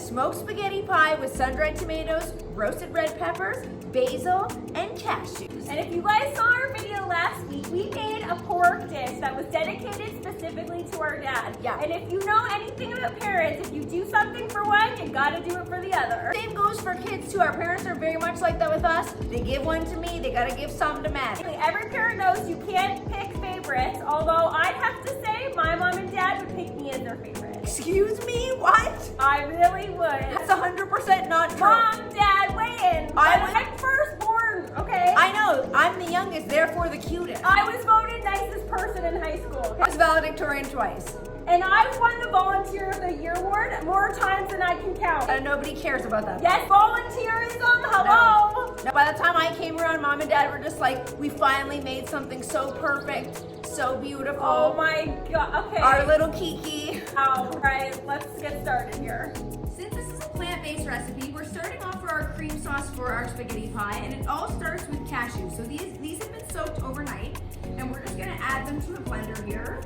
smoked spaghetti pie with sun-dried tomatoes, roasted red peppers, basil, and cashews. And if you guys saw our video last week, we made a pork dish that was dedicated specifically to our dad. Yeah. And if you know anything about parents, if you do something for one, you gotta do it for the other. Same goes for kids too. Our parents are very much like that with us. They give one to me, they gotta give some to Maddie. Every parent knows you can't pick favorites, although I'd have to say my mom and dad would pick me as their favorite. Excuse me, what? I really would. That's 100% not true. Mom, Dad, weigh in. I'm firstborn, okay? I know, I'm the youngest, therefore the cutest. I was voted nicest person in high school. Okay? I was valedictorian twice. And I've won the Volunteer of the Year award more times than I can count. And nobody cares about that. Yes, volunteerism, hello. No. By the time I came around, Mom and Dad were just like, we finally made something so perfect, so beautiful. Oh my God, okay. Our little Kiki. All right, let's get started here. Since this is a plant-based recipe, we're starting off for our cream sauce for our spaghetti pie, and it all starts with cashews. So these have been soaked overnight, and we're just gonna add them to a blender here.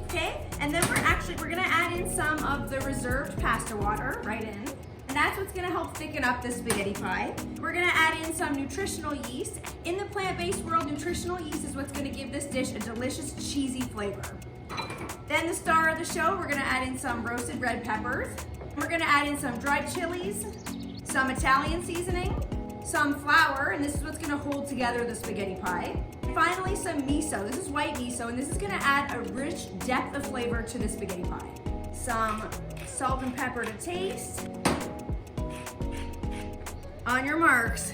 Okay, and then we're gonna add in some of the reserved pasta water right in, and that's what's gonna help thicken up this spaghetti pie. We're gonna add in some nutritional yeast. In the plant-based world, nutritional yeast is what's gonna give this dish a delicious cheesy flavor. Then the star of the show, we're gonna add in some roasted red peppers. We're gonna add in some dried chilies, some Italian seasoning, some flour, and this is what's gonna hold together the spaghetti pie. And finally, some miso. This is white miso, and this is gonna add a rich depth of flavor to the spaghetti pie. Some salt and pepper to taste. On your marks,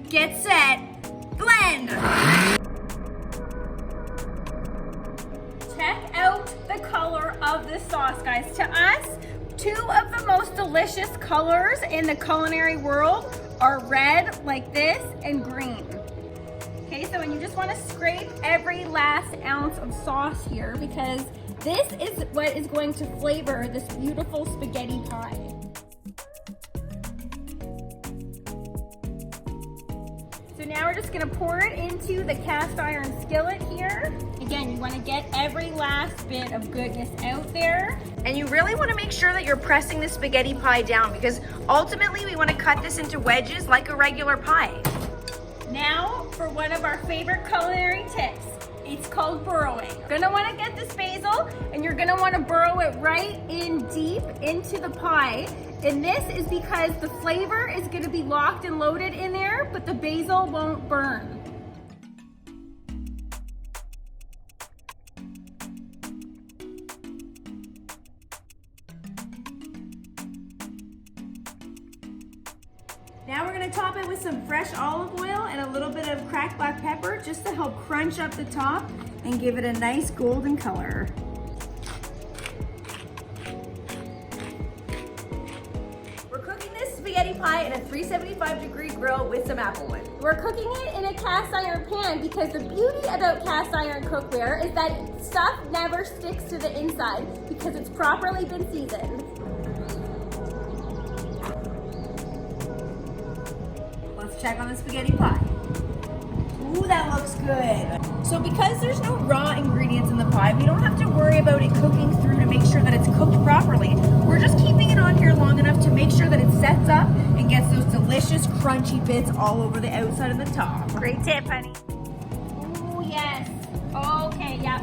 get set, blend! Check out the color of this sauce, guys. To us, two of the most delicious colors in the culinary world are red like this and green. Okay, so when you just want to scrape every last ounce of sauce here, because this is what is going to flavor this beautiful spaghetti pie. So now we're just gonna pour it into the cast iron skillet here. Again, you wanna get every last bit of goodness out there. And you really wanna make sure that you're pressing the spaghetti pie down, because ultimately we wanna cut this into wedges like a regular pie. Now for one of our favorite culinary tips. It's called burrowing. You're gonna wanna get this basil and you're gonna wanna burrow it right in deep into the pie. And this is because the flavor is gonna be locked and loaded in there, but the basil won't burn. Now we're gonna top it with some fresh olive oil and a little bit of cracked black pepper just to help crunch up the top and give it a nice golden color. We're cooking this spaghetti pie in a 375-degree grill with some apple wood. We're cooking it in a cast iron pan because the beauty about cast iron cookware is that stuff never sticks to the inside because it's properly been seasoned. Let's check on the spaghetti pie. Ooh, that looks good. So because there's no raw ingredients in the pie, we don't have to worry about it cooking through to make sure that it's cooked properly. We're just keeping it on here long enough to make sure that it sets up and gets those delicious crunchy bits all over the outside and the top. Great tip, honey. Ooh, yes. Okay, yeah.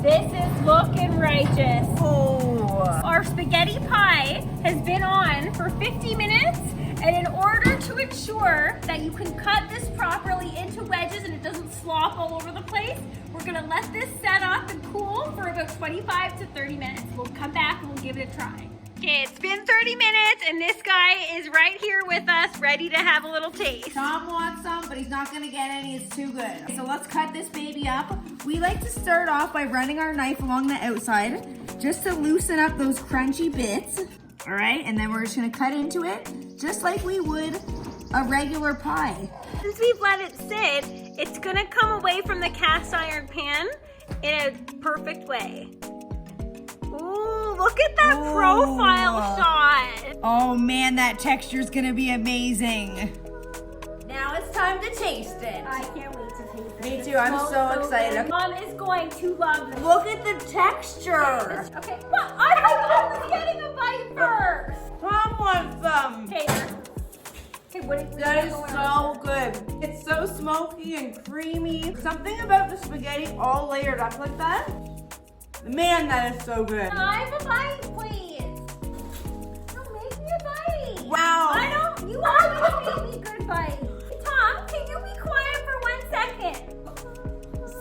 This is looking righteous. Oh. Our spaghetti pie has been on for 50 minutes. And in order to ensure that you can cut this properly into wedges and it doesn't slop all over the place, we're gonna let this set up and cool for about 25 to 30 minutes. We'll come back and we'll give it a try. Okay, it's been 30 minutes and this guy is right here with us, ready to have a little taste. Tom wants some, but he's not gonna get any, it's too good. So let's cut this baby up. We like to start off by running our knife along the outside, just to loosen up those crunchy bits. All right, and then we're just gonna cut into it, just like we would a regular pie. Since we've let it sit, it's gonna come away from the cast iron pan in a perfect way. Ooh, look at that profile shot. Oh man, that texture's gonna be amazing. Now it's time to taste it. I can't wait to taste it. Me too, I'm so excited. Good. Mom is going to love this. Look at the texture. Okay, well, I was getting a bite first. Tom wants some. What do you That is so good. It's so smoky and creamy. Something about the spaghetti all layered up like that. Man, that is so good. Can I have a bite, please? No, make me a bite. Wow. I don't. You are gonna make me good bite. Tom, can you be quiet for 1 second?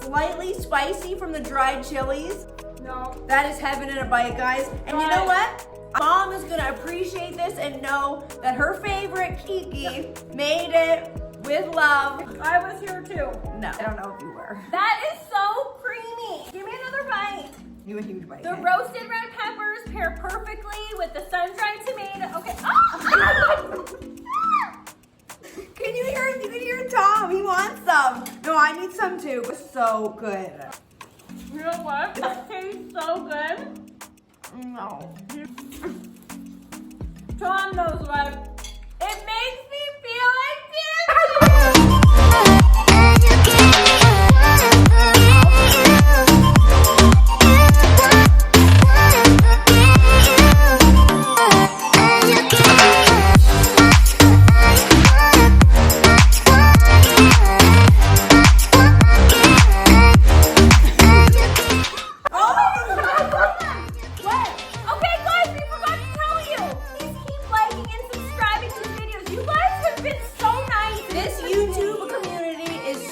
Slightly spicy from the dried chilies. No. That is heaven in a bite, guys. And you know what? Mom is gonna appreciate this and know that her favorite Kiki made it with love. I was here too. No, I don't know if you were. That is so creamy. Give me another bite. You a huge bite. The roasted red peppers pair perfectly with the sun-dried tomato. Okay. Oh! Can you hear? You can hear Tom. He wants some. No, I need some too. It's so good. You know what? It tastes so good. No. Tom knows what. It makes me feel like dancing.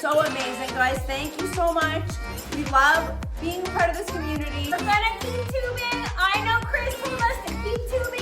So amazing, guys. Thank you so much. We love being part of this community. We're gonna keep tubing. I know Chris told us to keep tubing.